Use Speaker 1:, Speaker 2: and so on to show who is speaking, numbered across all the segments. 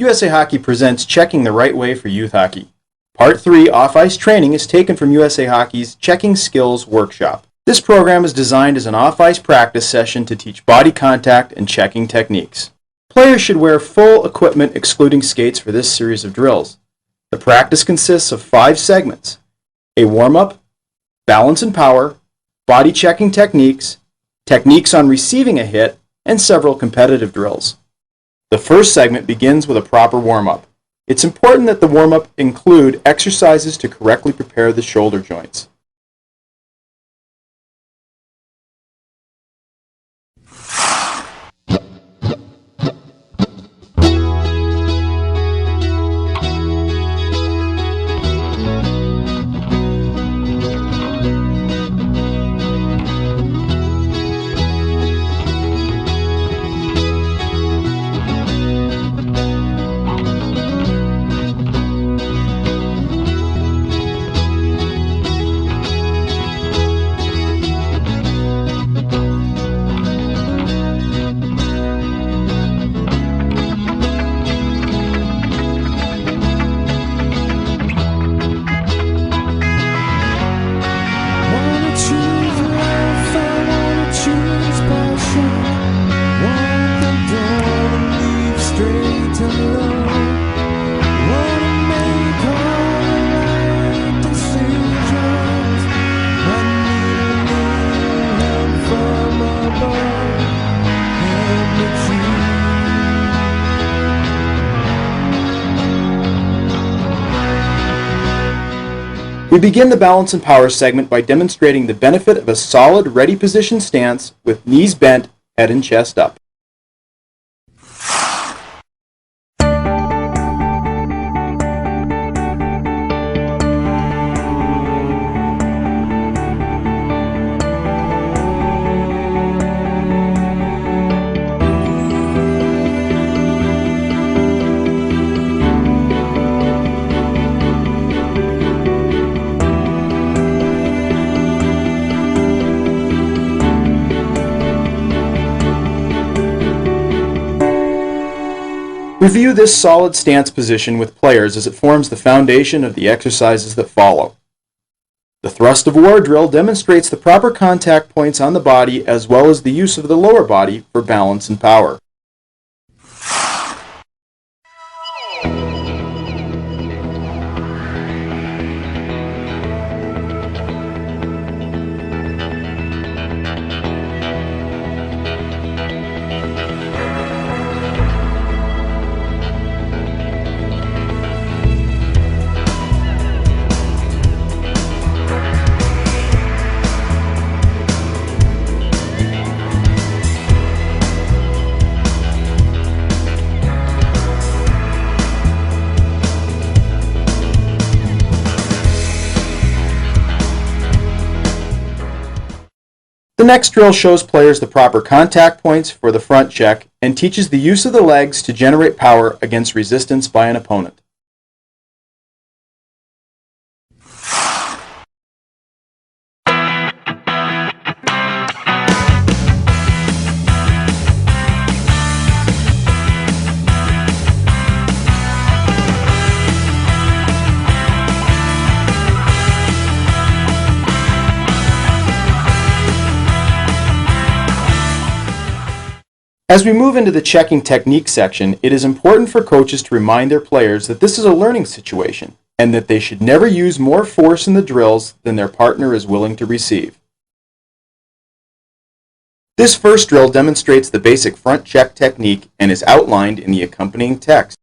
Speaker 1: USA Hockey presents Checking the Right Way for Youth Hockey. Part 3 off-ice training is taken from USA Hockey's Checking Skills Workshop. This program is designed as an off-ice practice session to teach body contact and checking techniques. Players should wear full equipment excluding skates for this series of drills. The practice consists of 5 segments: a warm-up, balance and power, body checking techniques, techniques on receiving a hit, and several competitive drills. The first segment begins with a proper warm-up. It's important that the warm-up include exercises to correctly prepare the shoulder joints. We begin the balance and power segment by demonstrating the benefit of a solid ready position stance with knees bent, head and chest up. Review this solid stance position with players as it forms the foundation of the exercises that follow. The thrust of war drill demonstrates the proper contact points on the body as well as the use of the lower body for balance and power. The next drill shows players the proper contact points for the front check and teaches the use of the legs to generate power against resistance by an opponent. As we move into the checking technique section, it is important for coaches to remind their players that this is a learning situation and that they should never use more force in the drills than their partner is willing to receive. This first drill demonstrates the basic front check technique and is outlined in the accompanying text.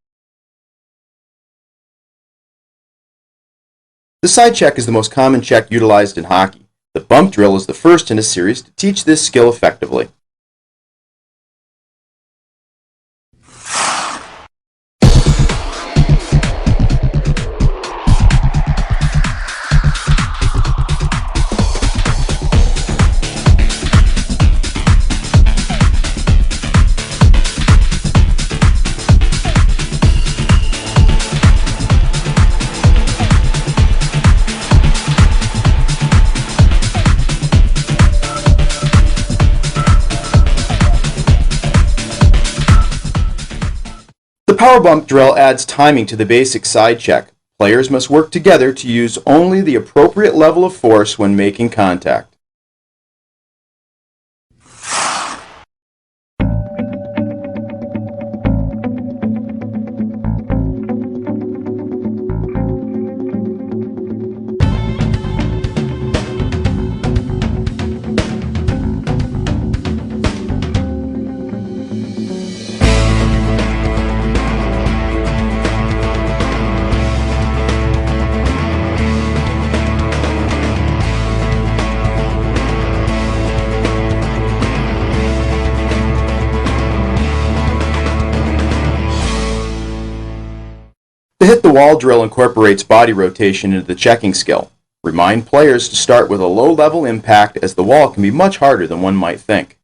Speaker 1: The side check is the most common check utilized in hockey. The bump drill is the first in a series to teach this skill effectively. power bump drill adds timing to the basic side check. Players must work together to use only the appropriate level of force when making contact. The hit the wall drill incorporates body rotation into the checking skill. Remind players to start with a low-level impact, as the wall can be much harder than one might think.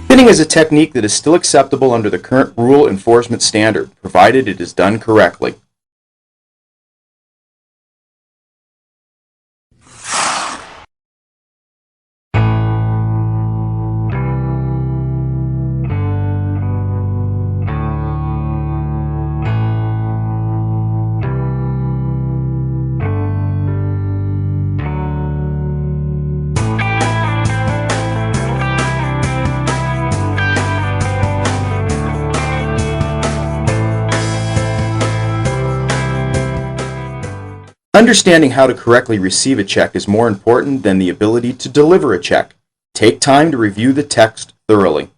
Speaker 1: Pinning is a technique that is still acceptable under the current rule enforcement standard, provided it is done correctly. Understanding how to correctly receive a check is more important than the ability to deliver a check. Take time to review the text thoroughly.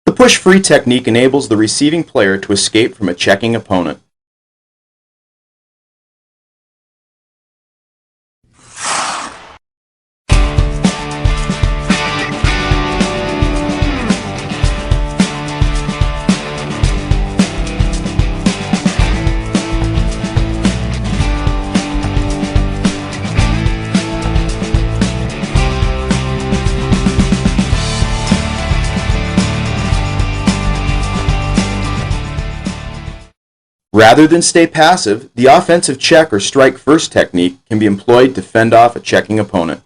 Speaker 1: The push-free technique enables the receiving player to escape from a checking opponent. Rather than stay passive, the offensive check or strike first technique can be employed to fend off a checking opponent.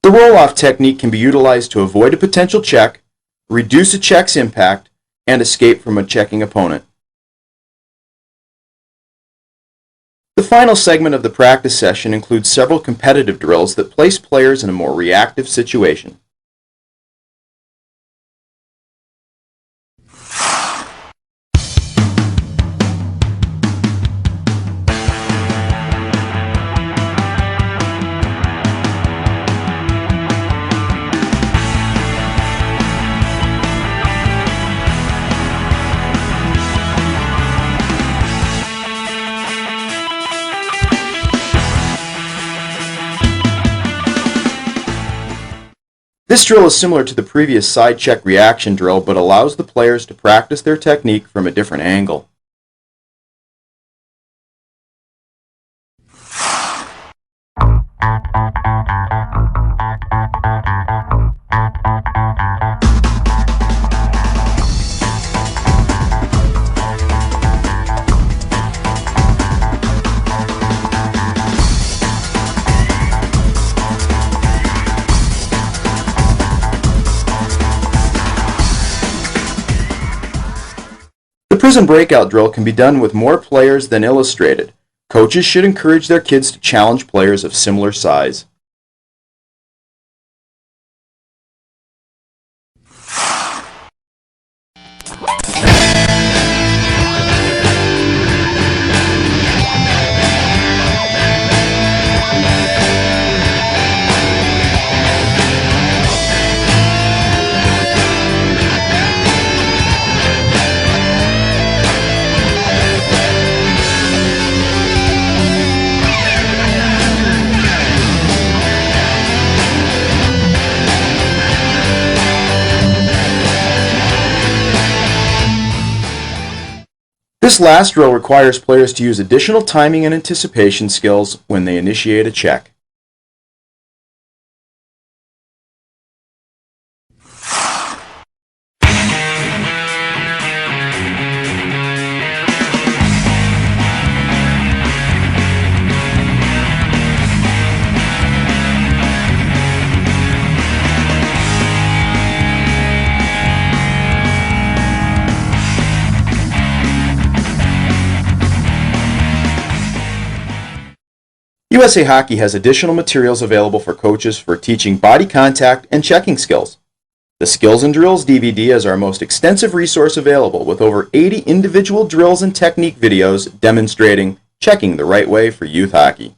Speaker 1: The roll-off technique can be utilized to avoid a potential check, reduce a check's impact, and escape from a checking opponent. The final segment of the practice session includes several competitive drills that place players in a more reactive situation. This drill is similar to the previous side check reaction drill, but allows the players to practice their technique from a different angle. The prison breakout drill can be done with more players than illustrated. Coaches should encourage their kids to challenge players of similar size. This last drill requires players to use additional timing and anticipation skills when they initiate a check. USA Hockey has additional materials available for coaches for teaching body contact and checking skills. The Skills and Drills DVD is our most extensive resource available, with over 80 individual drills and technique videos demonstrating checking the right way for youth hockey.